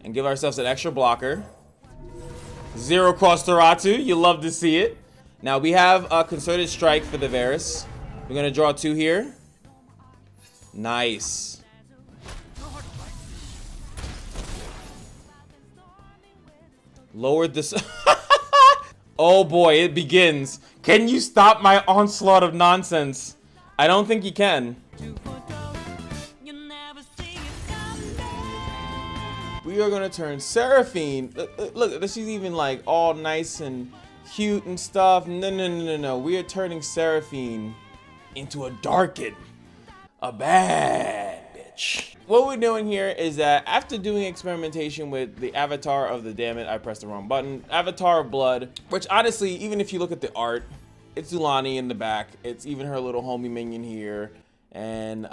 and give ourselves an extra blocker. 0 cross Taratu, you love to see it. Now we have a concerted strike for the Varus. We're gonna draw 2 here. Nice. Lowered this. Oh boy, it begins. Can you stop my onslaught of nonsense? I don't think you can. We are gonna turn Seraphine. Look, this is even like all nice and cute and stuff. No. We are turning Seraphine into a Darkin. A bad bitch. What we're doing here is that after doing experimentation with the avatar of the, damn it, I pressed the wrong button, avatar of blood, which honestly, even if you look at the art, it's Zulani in the back. It's even her little homie minion here. And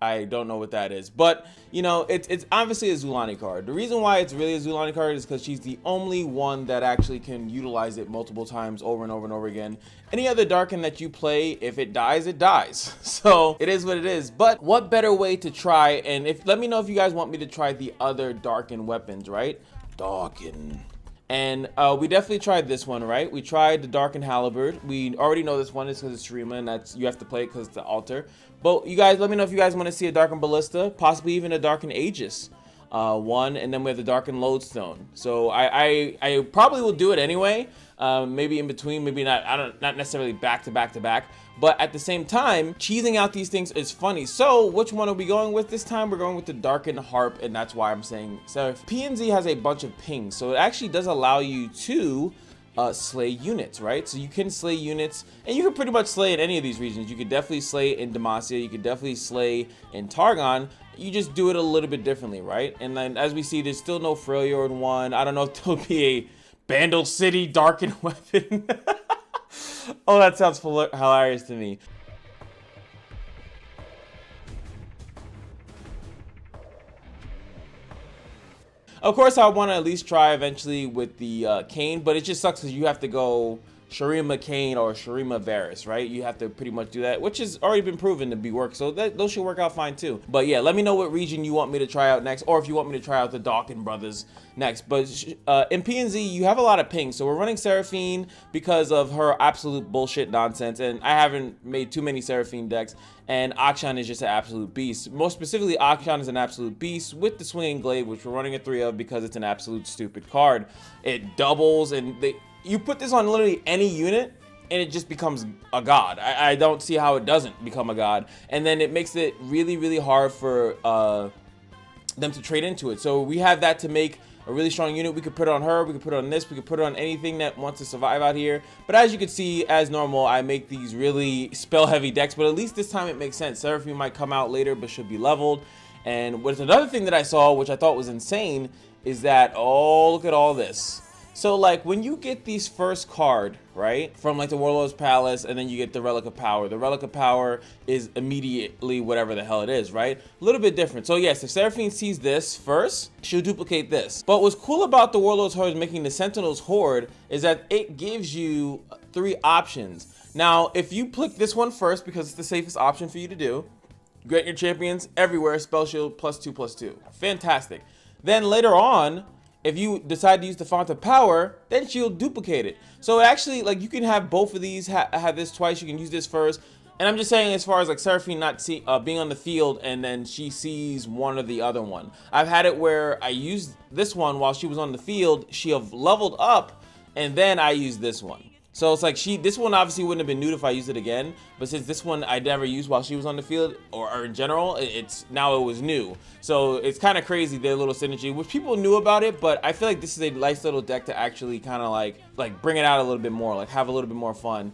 I don't know what that is, but you know, it's obviously a Zulani card. The reason why it's really a Zulani card is because she's the only one that actually can utilize it multiple times over and over and over again. Any other Darkin that you play, if it dies, it dies. So it is what it is. But what better way to try? And let me know if you guys want me to try the other Darkin weapons, right? Darkin. And we definitely tried this one, right? We tried the Darkin Halberd. We already know this one is because it's Shroom, and that's, you have to play it because it's the altar. But you guys, let me know if you guys want to see a Darkin Ballista, possibly even a Darkin Aegis one, and then we have the Darkin Lodestone. So I probably will do it anyway. Maybe in between, maybe not. Not necessarily back to back to back. But at the same time, cheesing out these things is funny. So which one are we going with this time? We're going with the Darkin Harp, and that's why I'm saying so. PNZ has a bunch of pings, so it actually does allow you to slay units, right? So you can slay units, and you can pretty much slay in any of these regions. You could definitely slay in Demacia, you could definitely slay in Targon. You just do it a little bit differently, right? And then as we see, there's still no Freljord one. I don't know if there'll be a Bandle City Darkin weapon. Oh, that sounds hilarious to me. Of course, I want to at least try eventually with the Kayn, but it just sucks because you have to go Shurima Kayn or Shurima Varus, right? You have to pretty much do that, which has already been proven to be work, so those should work out fine too. But yeah, let me know what region you want me to try out next, or if you want me to try out the Darkin brothers next. But in PNZ, you have a lot of pings, so we're running Seraphine because of her absolute bullshit nonsense, and I haven't made too many Seraphine decks, and Akshan is just an absolute beast. Most specifically, Akshan is an absolute beast with the Swinging Glaive, which we're running a 3 of because it's an absolute stupid card. It doubles, and you put this on literally any unit and it just becomes a god. I don't see how it doesn't become a god. And then it makes it really, really hard for them to trade into it. So we have that to make a really strong unit. We could put it on her, we could put it on this, we could put it on anything that wants to survive out here. But as you can see, as normal, I make these really spell heavy decks, but at least this time it makes sense. Seraphine might come out later, but should be leveled. And what's another thing that I saw, which I thought was insane, is that, oh, look at all this. So like when you get these first card, right, from like the Warlord's Palace, and then you get the Relic of Power. The Relic of Power is immediately whatever the hell it is, right? A little bit different. So yes, if Seraphine sees this first, she'll duplicate this. But what's cool about the Warlord's Horde making the Sentinel's Horde is that it gives you 3 options. Now, if you click this one first because it's the safest option for you to do, grant your champions everywhere spell shield +2/+2. Fantastic. Then later on, if you decide to use the Font of Power, then she'll duplicate it. So actually, like, you can have both of these, have this twice. You can use this first. And I'm just saying, as far as like Seraphine not being on the field and then she sees one or the other one. I've had it where I used this one while she was on the field. She have leveled up, and then I used this one. So it's like this one obviously wouldn't have been new if I used it again, but since this one I never used while she was on the field or in general, now it was new. So it's kind of crazy, their little synergy, which people knew about it, but I feel like this is a nice little deck to actually kind of like bring it out a little bit more, like have a little bit more fun.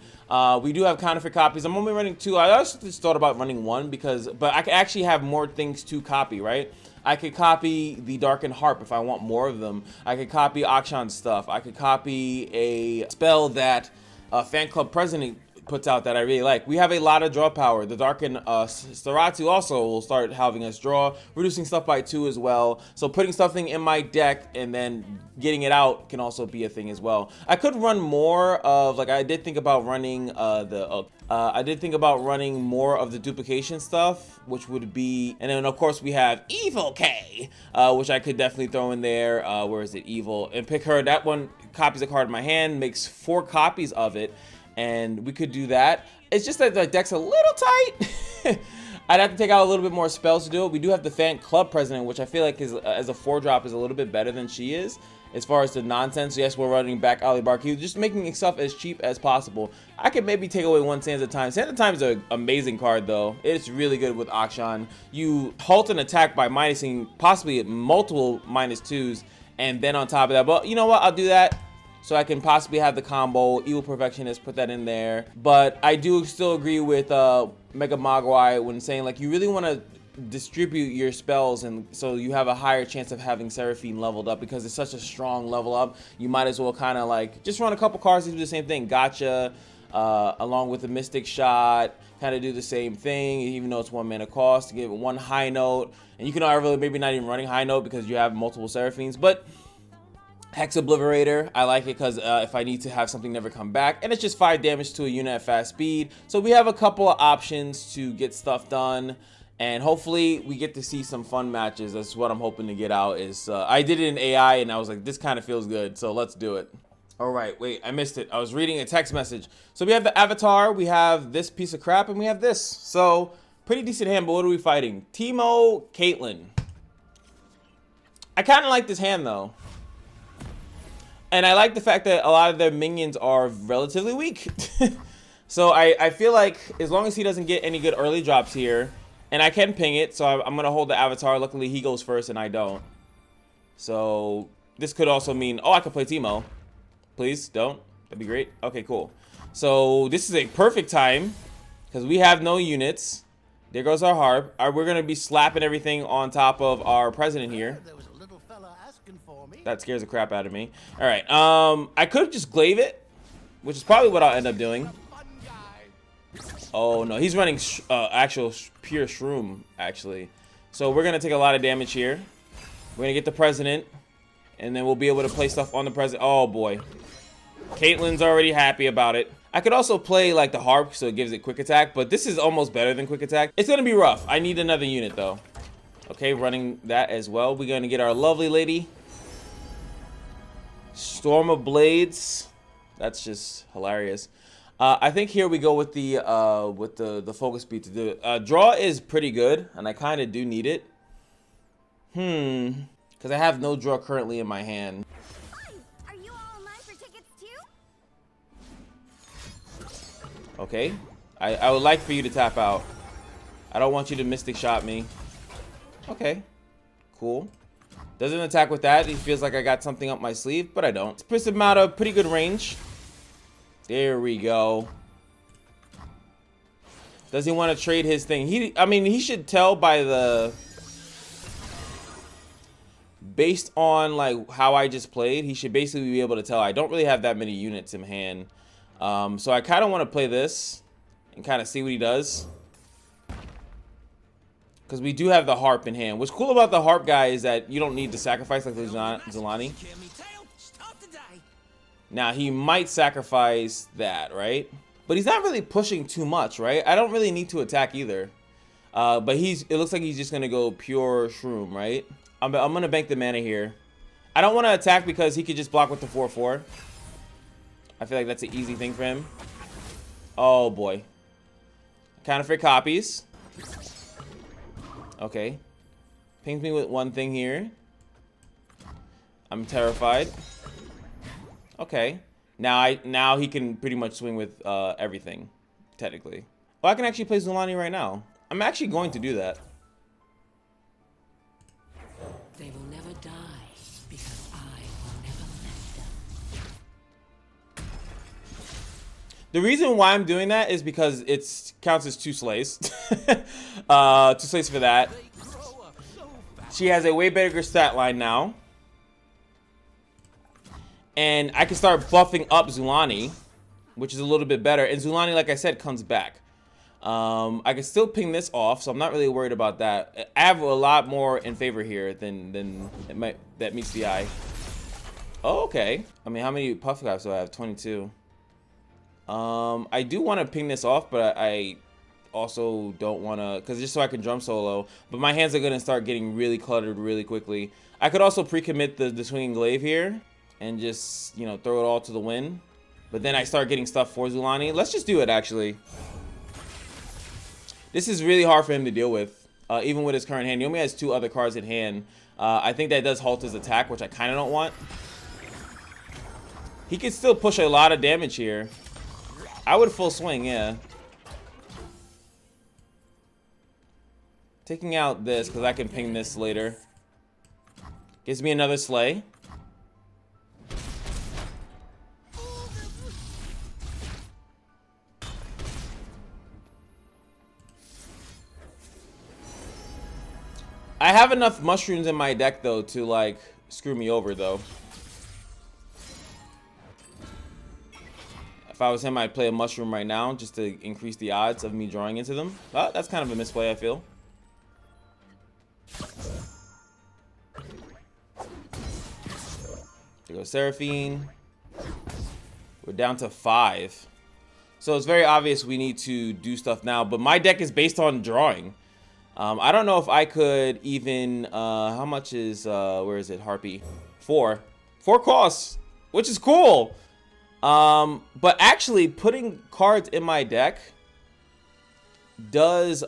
We do have counterfeit copies. I'm only running 2. I also just thought about running 1 but I can actually have more things to copy, right? I could copy the Darkin Harp if I want more of them. I could copy Akshan's stuff. I could copy a spell that Fan Club President puts out that I really like. We have a lot of draw power. The DARKIN SERAAPHINE also will start having us draw, reducing stuff by 2 as well. So putting something in my deck and then getting it out can also be a thing as well. I could run more of, like, I did think about running more of the duplication stuff, which would be, and then of course we have Evil K, which I could definitely throw in there. Where is it? Evil, and pick her. That one copies a card in my hand, makes 4 copies of it, and we could do that. It's just that the deck's a little tight. I'd have to take out a little bit more spells to do it. We do have the Fan Club President, which I feel like is as a 4-drop is a little bit better than she is as far as the nonsense. Yes, we're running back Ali Barkey, just making stuff as cheap as possible. I could maybe take away 1 Sands of Time. Sands of Time is an amazing card, though. It's really good with Akshan. You halt an attack by minusing possibly multiple -2s, and then on top of that, but you know what? I'll do that so I can possibly have the combo. Evil Perfectionist, put that in there. But I do still agree with Mega Mogwai when saying, like, you really want to distribute your spells, and so you have a higher chance of having Seraphine leveled up, because it's such a strong level up. You might as well kind of like just run a couple cards to do the same thing. Gotcha, along with the Mystic Shot, kind of do the same thing, even though it's 1 mana cost, to give it 1 high note. And you can really maybe not even running high note because you have multiple Seraphines. But Hex Obliterator, I like it because if I need to have something never come back, and it's just 5 damage to a unit at fast speed. So we have a couple of options to get stuff done, and hopefully we get to see some fun matches. That's what I'm hoping to get out. Is I did it in AI and I was like, this kind of feels good, so let's do it. All right, wait, I missed it. I was reading a text message. So we have the Avatar, we have this piece of crap, and we have this. So pretty decent hand, but what are we fighting? Teemo, Caitlyn. I kind of like this hand though. And I like the fact that a lot of their minions are relatively weak. So I feel like as long as he doesn't get any good early drops here, and I can ping it, so I'm going to hold the Avatar. Luckily, he goes first and I don't. So this could also mean, oh, I could play Teemo. Please, don't. That'd be great. Okay, cool. So this is a perfect time because we have no units. There goes our harp. We're going to be slapping everything on top of our president here. That scares the crap out of me. All right. I could just glaive it, which is probably what I'll end up doing. Oh no, he's running actual pure shroom actually. So we're gonna take a lot of damage here. We're gonna get the president, and then we'll be able to play stuff on the president. Oh boy, Caitlyn's already happy about it. I could also play like the harp, so it gives it quick attack, but this is almost better than quick attack. It's gonna be rough. I need another unit though. Okay, running that as well. We're gonna get our lovely lady. Storm of Blades. That's just hilarious. I think here we go with the focus speed to do it. Draw is pretty good, and I kind of do need it. Because I have no draw currently in my hand. Are you all online for tickets too? Okay, I would like for you to tap out. I don't want you to Mystic Shot me. Okay, cool. Doesn't attack with that. He feels like I got something up my sleeve, but I don't. It's puts him out of pretty good range. There we go. Does he want to trade his thing? I mean, he should tell by the... Based on, like, how I just played, he should basically be able to tell I don't really have that many units in hand. So I kind of want to play this and kind of see what he does. Because we do have the harp in hand. What's cool about the harp guy is that you don't need to sacrifice like the Zolani. Now, he might sacrifice that, right? But he's not really pushing too much, right? I don't really need to attack either. But it looks like he's just going to go pure shroom, right? I'm going to bank the mana here. I don't want to attack because he could just block with the 4/4. I feel like that's an easy thing for him. Oh, boy. Counterfeit copies. Okay. Pings me with one thing here. I'm terrified. Okay. Now he can pretty much swing with everything, technically. Well, I can actually play Zolani right now. I'm actually going to do that. They will never die because I will never let them. The reason why I'm doing that is because it counts as 2 slays. 2 slays for that. She has a way better stat line now. And I can start buffing up Zolani. which is a little bit better. And Zulani, like I said, comes back. I can still ping this off, so I'm not really worried about that. I have a lot more in favor here than that meets the eye. Oh, okay. I mean, how many puff caps do I have? 22. I do want to ping this off, but I also don't want to, because just so I can drum solo. But my hands are going to start getting really cluttered really quickly. I could also pre-commit the swinging glaive here and just, you know, throw it all to the wind. But then I start getting stuff for Zulani. Let's just do it, actually. This is really hard for him to deal with, even with his current hand. He only has 2 other cards in hand. I think that does halt his attack, which I kind of don't want. He can still push a lot of damage here. I would full swing, yeah. Taking out this, because I can ping this later. Gives me another slay. I have enough mushrooms in my deck, though, to, like, screw me over, though. If I was him, I'd play a mushroom right now, just to increase the odds of me drawing into them. But that's kind of a misplay, I feel. There goes Seraphine. We're down to 5. So it's very obvious we need to do stuff now. But my deck is based on drawing. I don't know if I could even, how much is, where is it, Harpy? 4 costs, which is cool. But actually putting cards in my deck does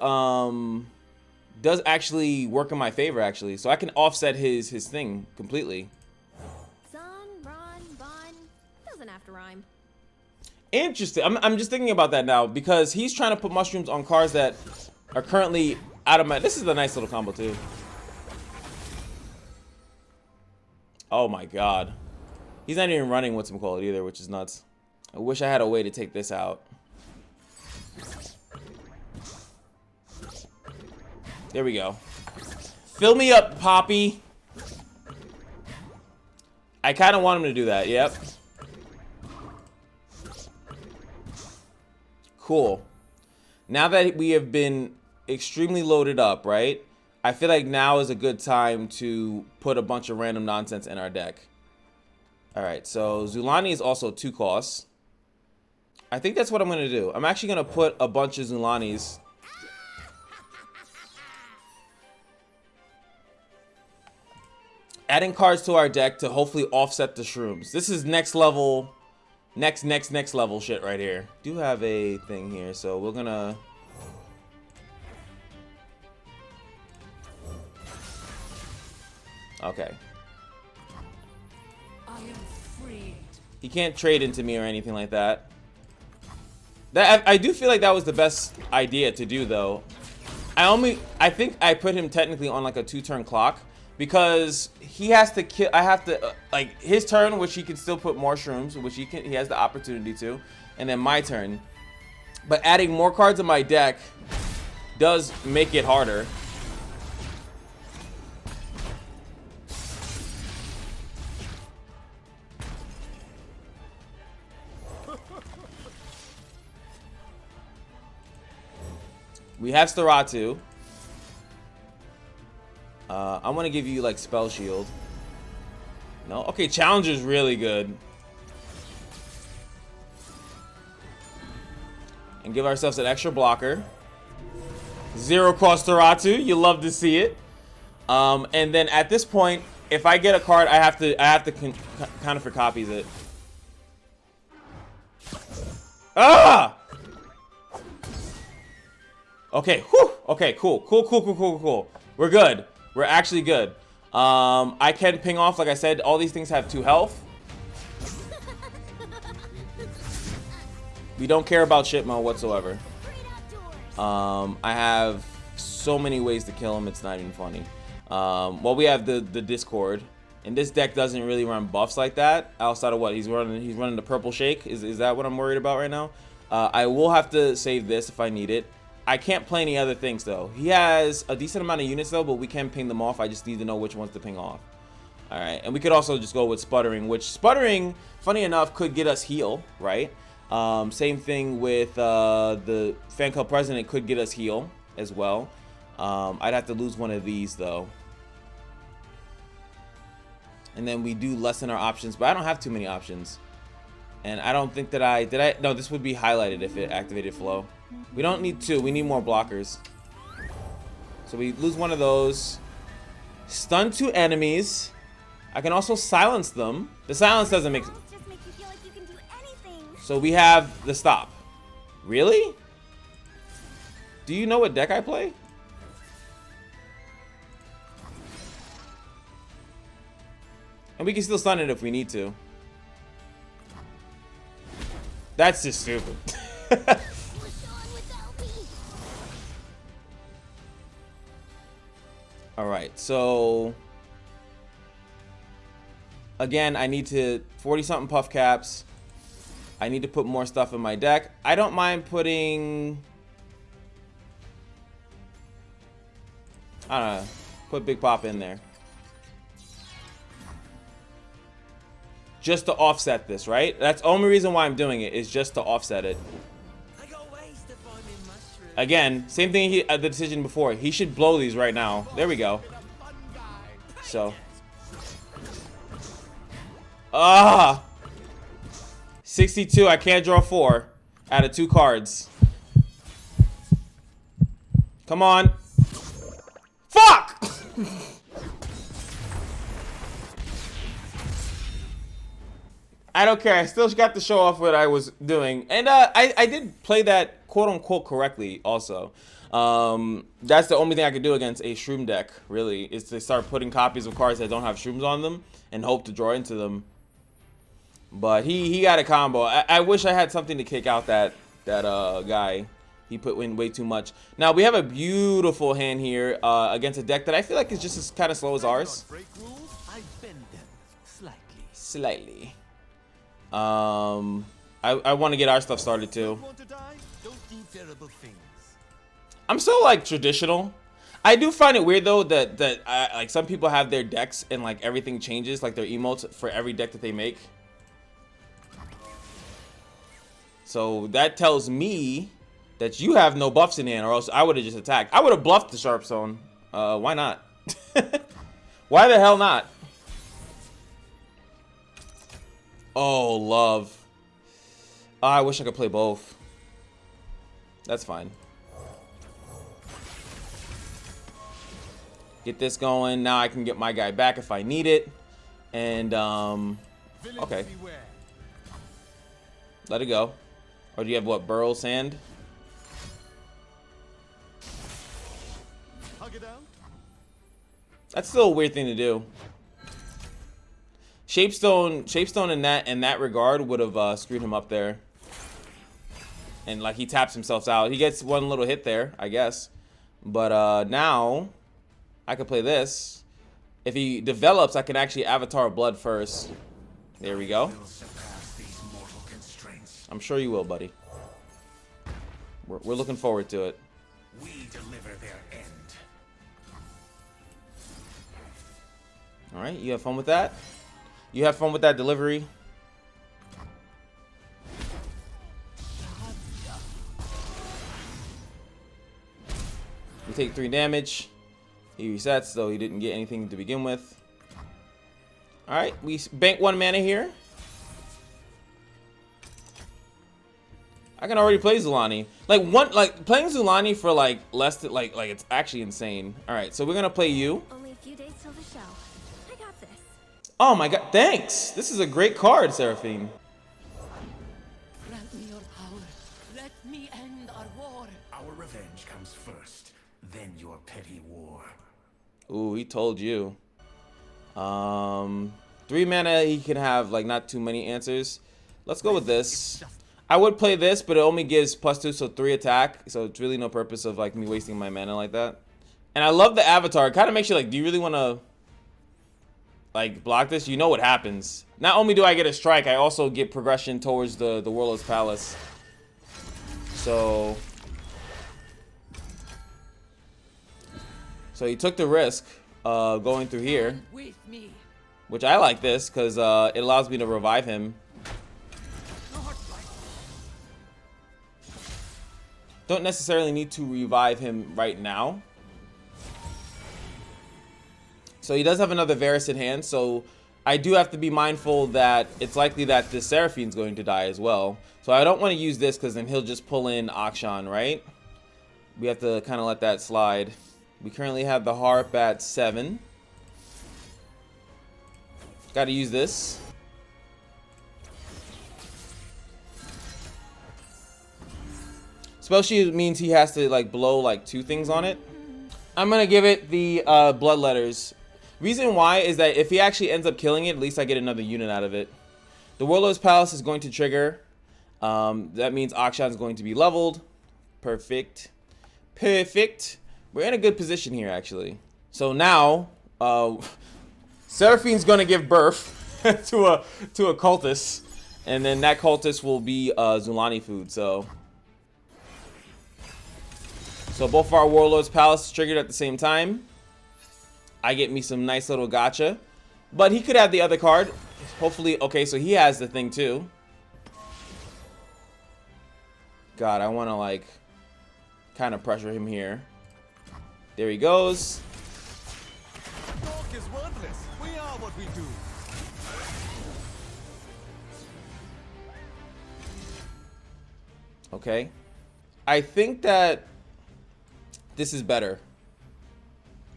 actually work in my favor, actually. So I can offset his thing completely. Sun, run, bun. Doesn't have to rhyme. Interesting. I'm just thinking about that now, because he's trying to put mushrooms on cards that are currently out of my... This is a nice little combo, too. Oh, my God. He's not even running what's called either, which is nuts. I wish I had a way to take this out. There we go. Fill me up, Poppy. I kind of want him to do that. Yep. Cool. Now that we have been extremely loaded up, right? I feel like now is a good time to put a bunch of random nonsense in our deck. All right, so Zulani is also 2 costs. I think that's what I'm gonna do. I'm actually gonna put a bunch of Zulanis. Adding cards to our deck to hopefully offset the shrooms. This is next level, next level shit right here. Do have a thing here, so we're gonna... Okay. I am freed. He can't trade into me or anything like that. I do feel like that was the best idea to do, though. I think I put him technically on like a 2-turn clock, because he has to kill. I have to like his turn, which he can still put more shrooms, which he has the opportunity to, and then my turn. But adding more cards in my deck does make it harder. We have Staratu. I want to give you like Spell Shield. No? Okay, Challenger's really good. And give ourselves an extra blocker. 0 cost Staratu. You love to see it. And then at this point, if I get a card, I have to counter for copies it. Ah! Okay, whew. Okay, cool. We're good. We're actually good. I can ping off, like I said, all these things have 2 health. We don't care about shit mode whatsoever. I have so many ways to kill him, it's not even funny. Well, we have the Discord. And this deck doesn't really run buffs like that. Outside of what? He's running the purple shake. Is that what I'm worried about right now? I will have to save this if I need it. I can't play any other things, though. He has a decent amount of units, though, but we can ping them off. I just need to know which ones to ping off. All right, and we could also just go with Sputtering, which Sputtering, funny enough, could get us heal, right? Same thing with the Fan Club President could get us heal as well. I'd have to lose one of these though. And then we do lessen our options, but I don't have too many options. And I don't think that no, this would be highlighted if it activated flow. We don't need two, we need more blockers. So we lose one of those. Stun 2 enemies. I can also silence them. The silence doesn't make... Just make you feel like you can do anything. So we have the stop. Really? Do you know what deck I play? And we can still stun it if we need to. That's just stupid. What's on without me? Alright, so... Again, I need to 40-something puff caps. I need to put more stuff in my deck. I don't mind putting... I don't know. Put Big Pop in there. Just to offset this, right? That's the only reason why I'm doing it, is just to offset it. Again, same thing the decision before. He should blow these right now. There we go. So. 62, I can't draw 4 out of 2 cards. Come on. Fuck! I don't care. I still got to show off what I was doing. And I did play that quote-unquote correctly also. That's the only thing I could do against a shroom deck, really, is to start putting copies of cards that don't have shrooms on them and hope to draw into them. But he got a combo. I wish I had something to kick out that guy. He put in way too much. Now, we have a beautiful hand here against a deck that I feel like is just as kind of slow as ours. Slightly. I want to get our stuff started too. I'm so like traditional. I do find it weird though that like some people have their decks and like everything changes, like their emotes for every deck that they make. So that tells me that you have no buffs in hand, or else I would have just attacked. I would have bluffed the Sharp Zone. Why not? Why the hell not? Oh, love. Oh, I wish I could play both. That's fine. Get this going. Now I can get my guy back if I need it. And, okay. Let it go. Or do you have what, Burrow Sand? That's still a weird thing to do. Shapestone in that regard would have screwed him up there. And like he taps himself out. He gets one little hit there, I guess. But now I could play this. If he develops, I can actually Avatar Blood first. There we go. I'm sure you will, buddy. We're looking forward to it. We deliver their end. All right, you have fun with that. You have fun with that delivery. We take 3 damage. He resets, though he didn't get anything to begin with. All right, we bank 1 mana here. I can already play Zulani. Like playing Zulani for like less than like it's actually insane. All right, so we're gonna play you. Only a few days till the show. I got this. Oh my god, thanks. This is a great card, Seraphine. Grant me your power. Let me end our war. Our revenge comes first, then your petty war. Ooh, he told you. 3 mana, he can have like not too many answers. Let's go with this. I would play this, but it only gives +2, so 3 attack. So it's really no purpose of like me wasting my mana like that. And I love the avatar. It kind of makes you like, do you really want to like block this? You know what happens. Not only do I get a strike, I also get progression towards the Warlord's Palace. So he took the risk going through here, With me. which I like this because it allows me to revive him. Don't necessarily need to revive him right now. So he does have another Varus in hand, so I do have to be mindful that it's likely that this Seraphine's going to die as well. So I don't want to use this because then he'll just pull in Akshan, right? We have to kind of let that slide. We currently have the Harp at 7. Got to use this. Spell Shield means he has to like blow like 2 things on it. I'm going to give it the Blood Letters. Reason why is that if he actually ends up killing it, at least I get another unit out of it. The Warlord's Palace is going to trigger. That means Akshan is going to be leveled. Perfect. Perfect. We're in a good position here, actually. So now, Seraphine's going to give birth to a cultist. And then that cultist will be Zulani food, so both of our Warlord's Palace triggered at the same time. I get me some nice little gotcha. But he could have the other card. Hopefully, okay, so he has the thing too. God, I want to like kind of pressure him here. There he goes. Talk is worthless. We are what we do. Okay. I think that this is better.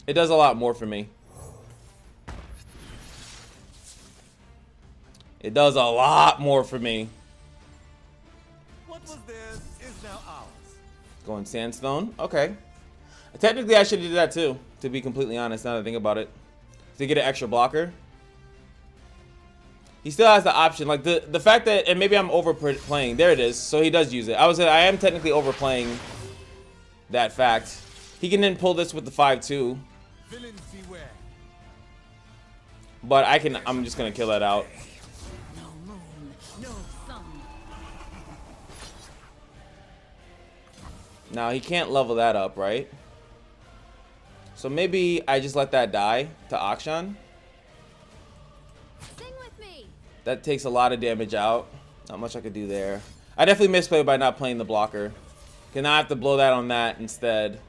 It does a lot more for me. It does a lot more for me. What was theirs is now ours. Going Sandstone. Okay. Technically, I should have did that too, to be completely honest, now that I think about it. To get an extra blocker. He still has the option. Like, the fact that, and maybe I'm overplaying. There it is. So he does use it. I am technically overplaying that fact. He can then pull this with the 5-2. Villains beware. But I'm just going to kill that out. No moon, no sun. Now, he can't level that up, right? So maybe I just let that die to Akshan. Sing with me. That takes a lot of damage out. Not much I could do there. I definitely misplayed by not playing the blocker. Okay, now I have to blow that on that instead.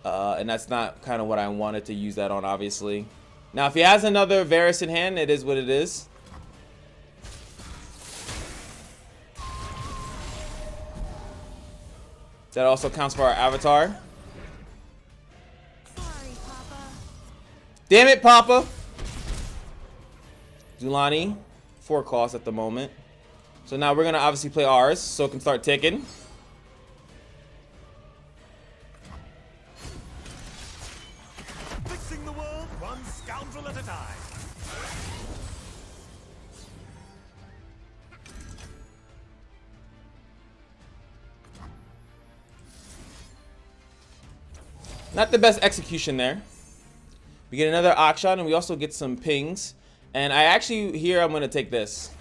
And that's not kind of what I wanted to use that on, obviously. Now, if he has another Varus in hand, it is what it is. That also counts for our avatar. Sorry, Papa. Damn it, Papa! Zulani, 4 costs at the moment. So now we're going to obviously play ours, so it can start ticking. Fixing the world one scoundrel at a time. Not the best execution there. We get another Akshan, and we also get some pings. And I actually, here, I'm going to take this.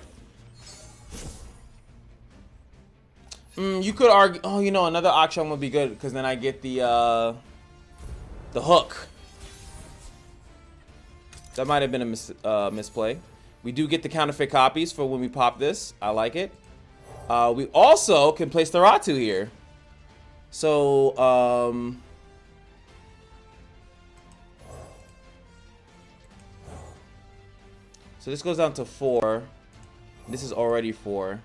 You could argue, oh, you know, another Akshan would be good, because then I get the hook. That might have been a misplay. We do get the counterfeit copies for when we pop this. I like it. We also can place the Ratu here. So, so this goes down to 4. This is already 4.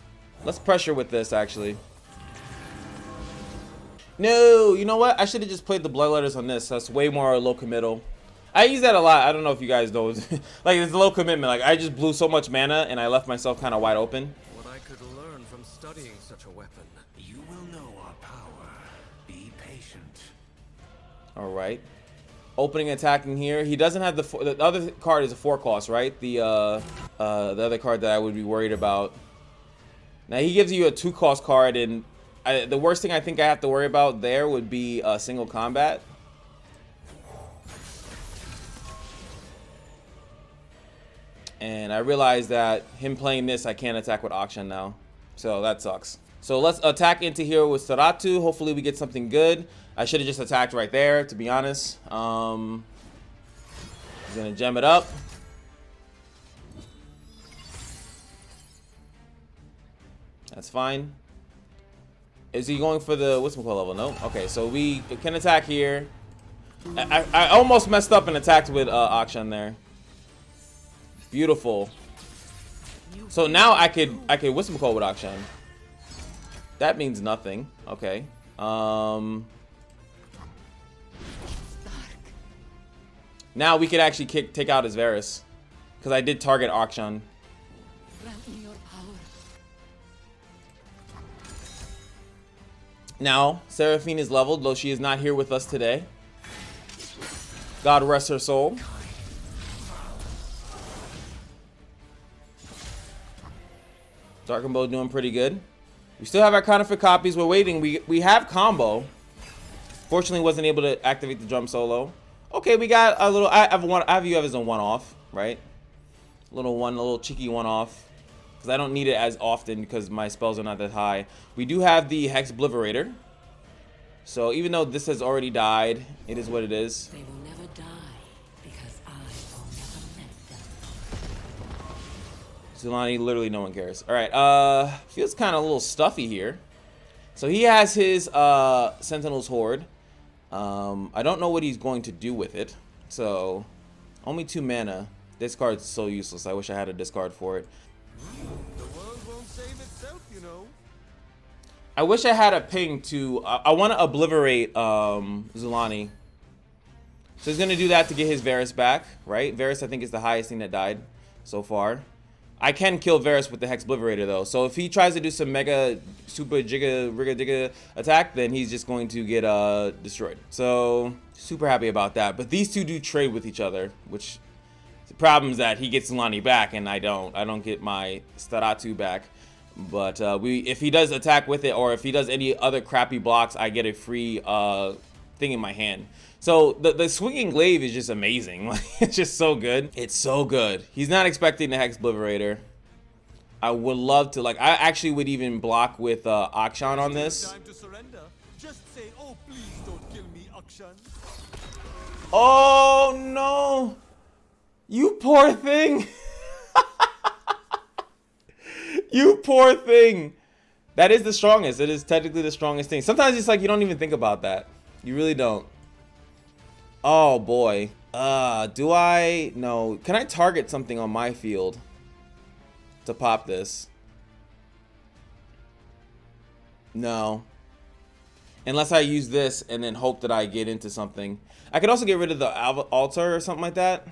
Let's pressure with this, actually. No, you know what? I should have just played the blood letters on this. That's way more low committal. I use that a lot. I don't know if you guys know. Like, it's low commitment. Like, I just blew so much mana and I left myself kind of wide open. What I could learn from studying such a weapon. You will know our power. Be patient. All right. Opening, attacking here. He doesn't have the other card is a 4 cost, right? The other card that I would be worried about. Now he gives you a 2 cost card, and the worst thing I think I have to worry about there would be single combat. And I realize that him playing this, I can't attack with Akshan now, so that sucks. So let's attack into here with Saratu. Hopefully we get something good. I should have just attacked right there, to be honest. He's gonna gem it up. That's fine. Is he going for the what's-it-called level? No? Okay, so we can attack here. I almost messed up and attacked with Akshan there. Beautiful. So now I could what's-it-called with Akshan. That means nothing. Okay. Now we could actually take out his Varus. Because I did target Akshan. Now, Seraphine is leveled, though she is not here with us today. God rest her soul. Darkin Bow doing pretty good. We still have our counterfeit copies. We're waiting. We have combo. Fortunately, wasn't able to activate the drum solo. Okay, we got a little. I have you as a one-off, right? A little cheeky one-off. Because I don't need it as often because my spells are not that high. We do have the Hex Obliterator. So even though this has already died, it is what it is. They will never die because I will never let them. Zulani, literally no one cares. All right, feels kind of a little stuffy here. So he has his Sentinel's Horde. I don't know what he's going to do with it. So only 2 mana. This card's so useless. I wish I had a discard for it. The world won't save itself, you know. I wish I had a ping to. I want to obliterate Zulani. So he's gonna do that to get his Varus back, right? Varus, I think, is the highest thing that died so far. I can kill Varus with the Hex Obliterator though. So if he tries to do some mega super rigga attack, then he's just going to get destroyed. So super happy about that. But these two do trade with each other, which the problem is that he gets Zulani back and I don't. I don't get my Staratu back. But if he does attack with it, or if he does any other crappy blocks, I get a free thing in my hand. So the swinging glaive is just amazing. Like, it's just so good. It's so good. He's not expecting the Hex Obliterator. I would love to, like, I actually would even block with Akshan on this. Time to surrender. Just say, oh, please don't kill me, Akshan. Oh no, you poor thing. You poor thing. That is the strongest. It is technically the strongest thing. Sometimes it's like you don't even think about that. You really don't. Oh boy. Do I? No. Can I target something on my field to pop this? No. Unless I use this and then hope that I get into something. I could also get rid of the altar or something like that.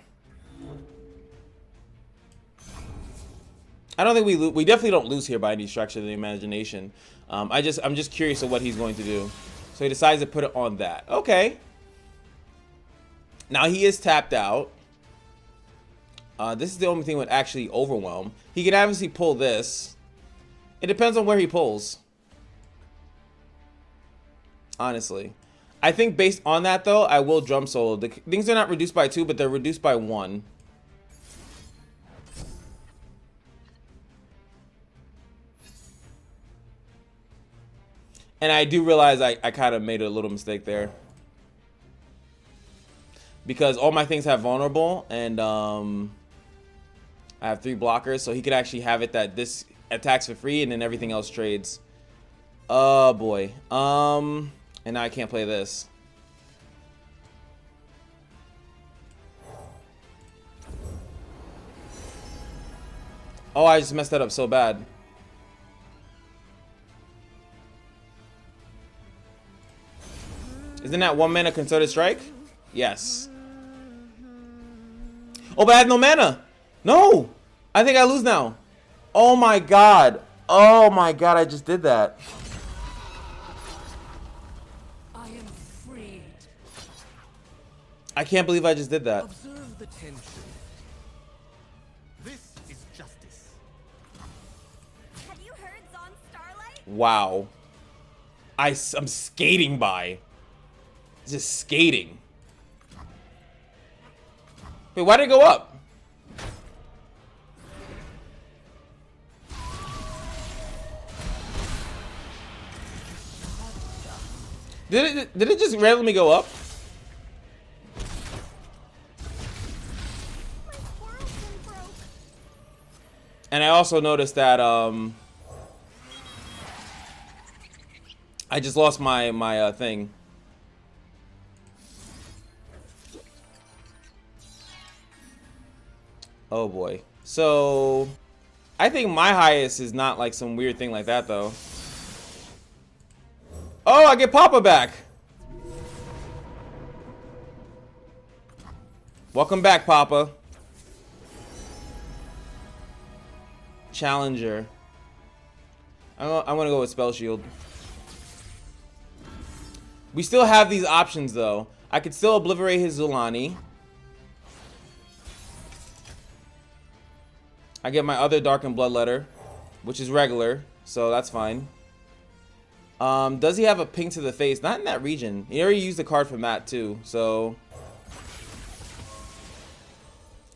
I don't think we definitely don't lose here by any stretch of the imagination. I'm just curious of what he's going to do. So he decides to put it on that. Okay. Now he is tapped out. This is the only thing that would actually overwhelm. He could obviously pull this. It depends on where he pulls. Honestly. I think based on that though, I will drum solo. The things are not reduced by 2, but they're reduced by 1. And I do realize I kind of made a little mistake there. Because all my things have vulnerable, and I have 3 blockers, so he could actually have it that this attacks for free and then everything else trades. Oh boy. And now I can't play this. Oh, I just messed that up so bad. Isn't that 1 mana concerted strike? Yes. Oh, but I have no mana. No. I think I lose now. Oh my god. Oh my god, I just did that. I am freed. I can't believe I just did that. Observe the tension. This is justice. Have you heard Zon Starlight? Wow. I'm skating by. Just skating. Wait, why did it go up? Did it just randomly go up? My squirrel's been broke. And I also noticed that I just lost my thing. Oh boy. So I think my highest is not like some weird thing like that though. Oh, I get Papa back. Welcome back, Papa. Challenger. I'm gonna go with Spell Shield. We still have these options though. I could still obliterate his Zulani. I get my other Darkin Bloodletter, which is regular, so that's fine. Does he have a ping to the face? Not in that region. He already used the card from that too, so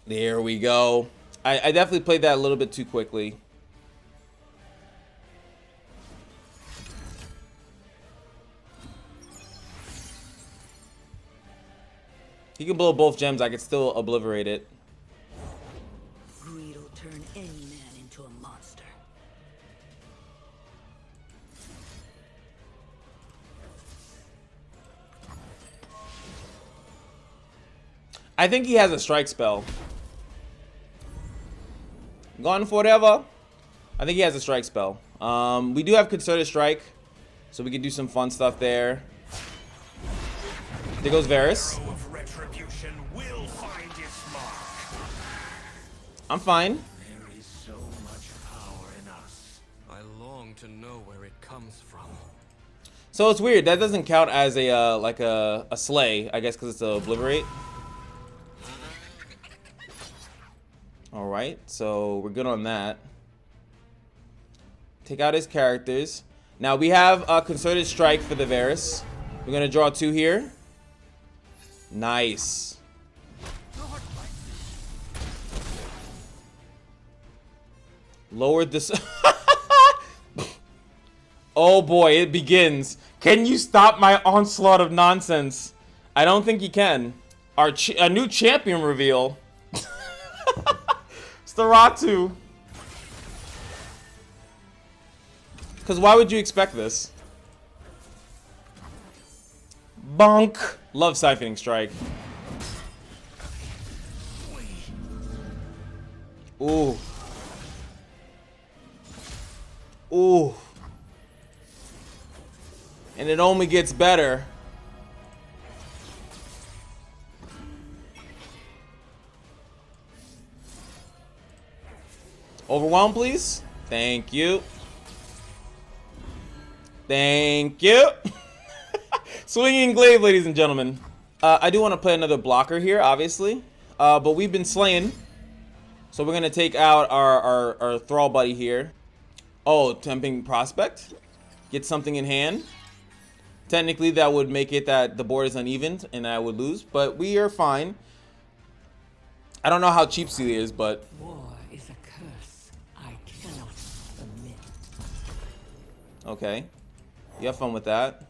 there we go. I definitely played that a little bit too quickly. He can blow both gems. I could still obliterate it. Greed will turn any man into a monster. I think he has a strike spell. Gone forever. I think he has a strike spell. We do have concerted strike, so we can do some fun stuff there. There goes Varus. Of retribution will find its mark. I'm fine. There is so much power in us. I long to know where it comes from. So it's weird. That doesn't count as a like a slay, I guess, because it's a obliterate. All right, so we're good on that. Take out his characters. Now we have a concerted strike for the Varus. We're gonna draw 2 here. Nice. Lowered this. Oh boy, it begins. Can you stop my onslaught of nonsense? I don't think you can. A new champion reveal. Staratu. Because why would you expect this? Bonk. Love Siphoning Strike. Ooh. Ooh. And it only gets better. Overwhelm, please. Thank you. Thank you. Swinging Glaive, ladies and gentlemen. I do want to play another blocker here, obviously. But we've been slaying. So we're going to take out our Thrall buddy here. Oh, Tempting Prospect. Get something in hand. Technically, that would make it that the board is uneven and I would lose. But we are fine. I don't know how cheap Celia is, but... War is a curse I cannot admit. Okay. You have fun with that.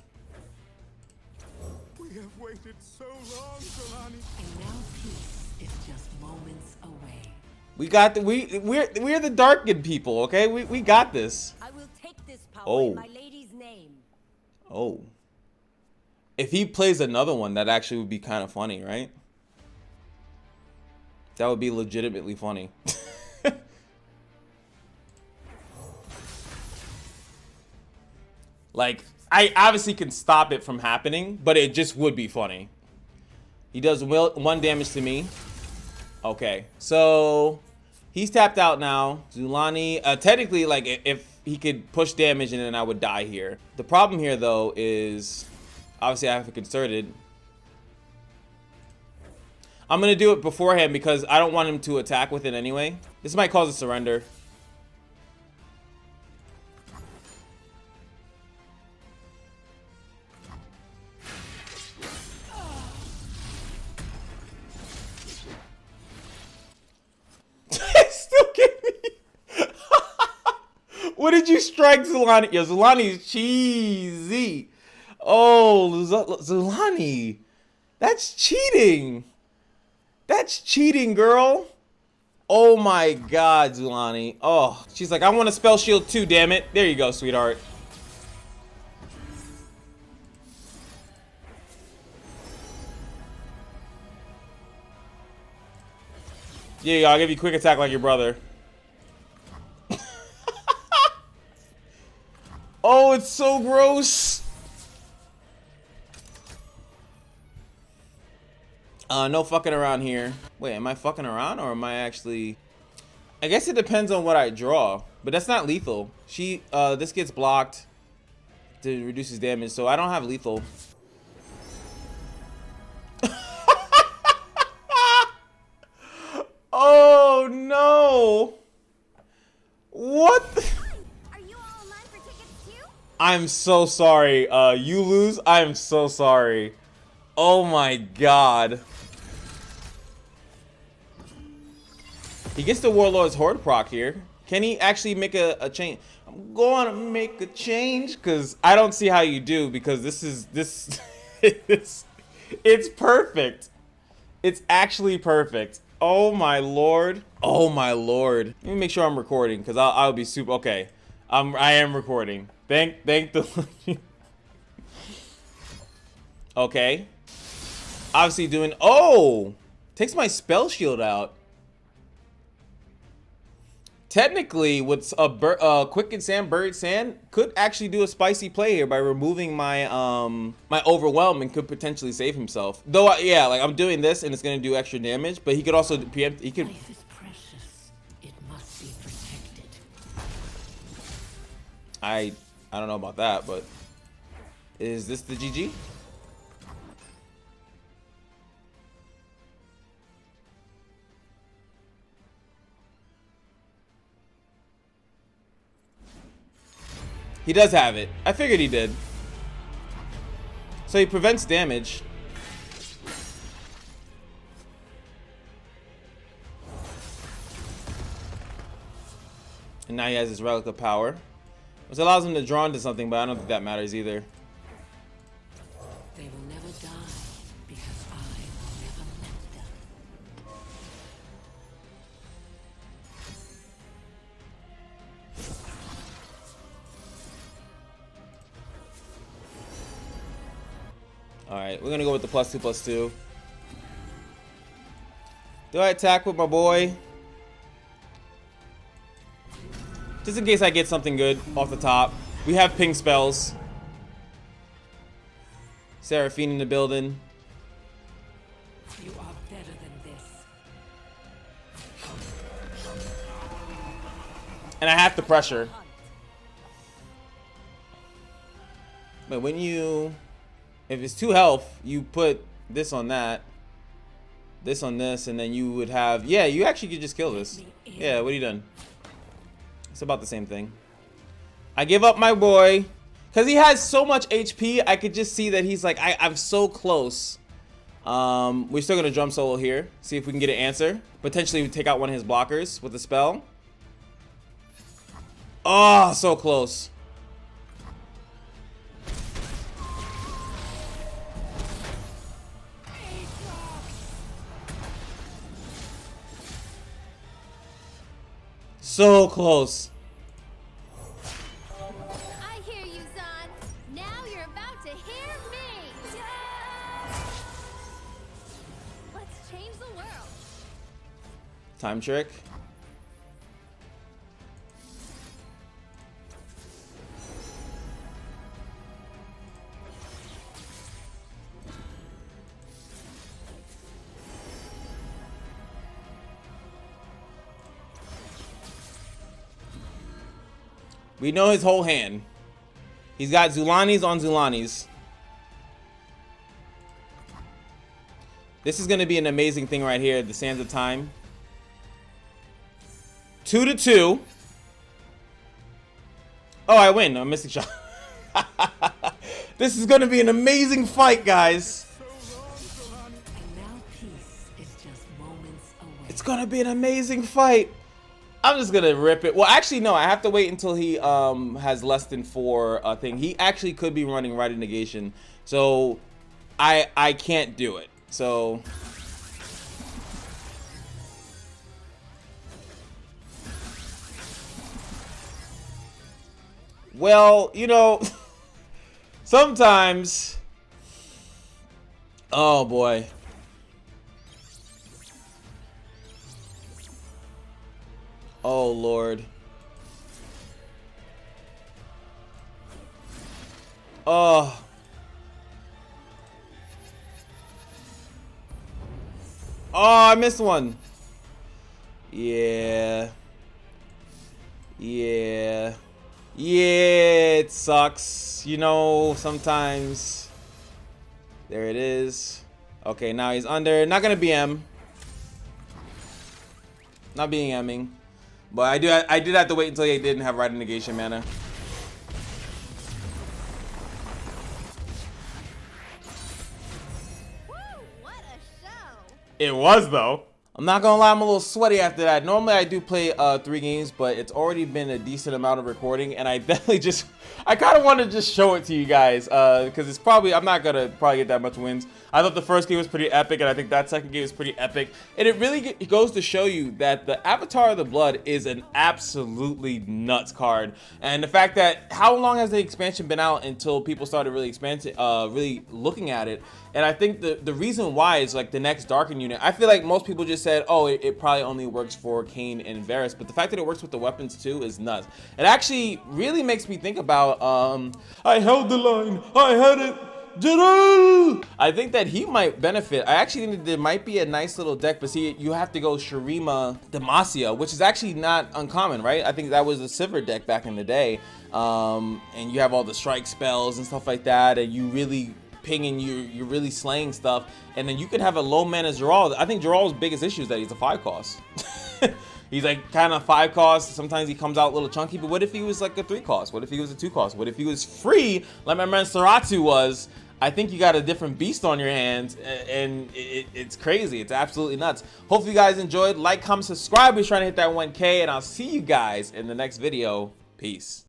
We have waited so long, Solani. And now peace is just moments away. We got the we're the Darkin people, okay? We got this. I will take this power Oh. in my lady's name. Oh. If he plays another one, that actually would be kind of funny, right? That would be legitimately funny. Like, I obviously can stop it from happening, but it just would be funny. He does 1 damage to me. Okay, so he's tapped out now. Zulani, technically, like, if he could push damage and then I would die here. The problem here, though, is obviously I have to concerted. I'm gonna do it beforehand because I don't want him to attack with it anyway. This might cause a surrender. Still get me. What did you strike, Zulani? Yo, Zulani's cheesy. Oh, Zulani. That's cheating. That's cheating, girl. Oh my God, Zulani. Oh, she's like, I want a spell shield too, damn it. There you go, sweetheart. Yeah, I'll give you quick attack like your brother. Oh, it's so gross. No fucking around here. Wait, am I fucking around or am I actually... I guess it depends on what I draw, but that's not lethal. This gets blocked to reduces damage, so I don't have lethal. Oh no! What? Are you all online for tickets too? I'm so sorry. You lose. I am so sorry. Oh my god. He gets the Warlord's Horde proc here. Can he actually make a change? I'm going to make a change because I don't see how you do, because this it's perfect. It's actually perfect. Oh my lord. Oh my lord. Let me make sure I'm recording because I'll be super okay. I am recording. Thank the okay. Obviously doing takes my spell shield out. Technically, with a Quicken Sand, Buried Sand could actually do a spicy play here by removing my my Overwhelm and could potentially save himself. Though, yeah, like I'm doing this and it's gonna do extra damage, but he could also preempt. He could. Life is precious. It must be protected. I don't know about that, but is this the GG? He does have it. I figured he did. So he prevents damage. And now he has his Relic of Power, which allows him to draw into something, but I don't think that matters either. They will never die because I will never let them. Alright, we're gonna go with the +2/+2. Do I attack with my boy? Just in case I get something good off the top. We have ping spells. Seraphine in the building. You are better than this. And I have to pressure. But when you... If it's 2 health, you put this on that. This on this, and then you would have... Yeah, you actually could just kill this. Yeah, what are you done? It's about the same thing. I give up my boy. Because he has so much HP, I could just see that he's like, I'm so close. We're still going to drum solo here. See if we can get an answer. Potentially we take out one of his blockers with a spell. Oh, so close. So close. I hear you, Zon. Now you're about to hear me. Let's change the world. Time trick. We know his whole hand. He's got Zulanis on Zulanis. This is going to be an amazing thing right here. The Sands of Time. 2-2. Oh, I win. A Mystic Shot. This is going to be an amazing fight, guys. And now peace is just moments away. It's going to be an amazing fight. I'm just gonna rip it. Well, actually, no. I have to wait until he has less than 4 thing. He actually could be running Rite of Negation, so I can't do it. So well, you know, sometimes. Oh boy. Oh, Lord. Oh. Oh, I missed one. Yeah. Yeah. Yeah, it sucks. You know, sometimes. There it is. Okay, now he's under. Not gonna BM. Not being Ming. But I did have to wait until he didn't have right negation mana. Woo, what a show! It was though. I'm not gonna lie, I'm a little sweaty after that. Normally I do play 3 games, but it's already been a decent amount of recording, and I definitely I kind of want to just show it to you guys, because it's probably, I'm not gonna probably get that much wins. I thought the first game was pretty epic, and I think that second game was pretty epic, and it really it goes to show you that the Avatar of the Blood is an absolutely nuts card, and the fact that how long has the expansion been out until people started really really looking at it, and I think the reason why is like the next Darkin unit. I feel like most people just said, oh, it probably only works for Cait and Varus, but the fact that it works with the weapons too is nuts. It actually really makes me think about, I held the line, I had it, I think that he might benefit. I actually think that there might be a nice little deck, but see, you have to go Shurima Demacia, which is actually not uncommon, right? I think that was a Sivir deck back in the day, and you have all the strike spells and stuff like that, and you really pinging, you're really slaying stuff, and then you could have a low mana Geralt. I think Geralt's biggest issue is that he's a 5 cost. He's like kind of 5 cost. Sometimes he comes out a little chunky, but what if he was like a 3 cost? What if he was a 2 cost? What if he was free like my man Seratu was? I think you got a different beast on your hands, and it's crazy. It's absolutely nuts. Hopefully you guys enjoyed. Like, comment, subscribe. We're trying to hit that 1K, and I'll see you guys in the next video. Peace.